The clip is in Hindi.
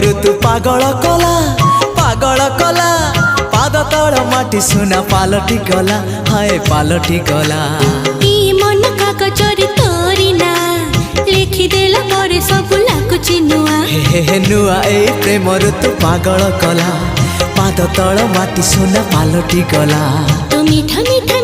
ऋतु पागल कला पाद तल माटी सुना पालटी गला हाय पालटी गला। मन कागजरे तोरी ना लिखिदेला परे सब लाଗୁଛି नुआ हे नुआ ए प्रेम ऋतु पागल कला पाद तल माटी सुना पालटी गला। तो मीठा मीठा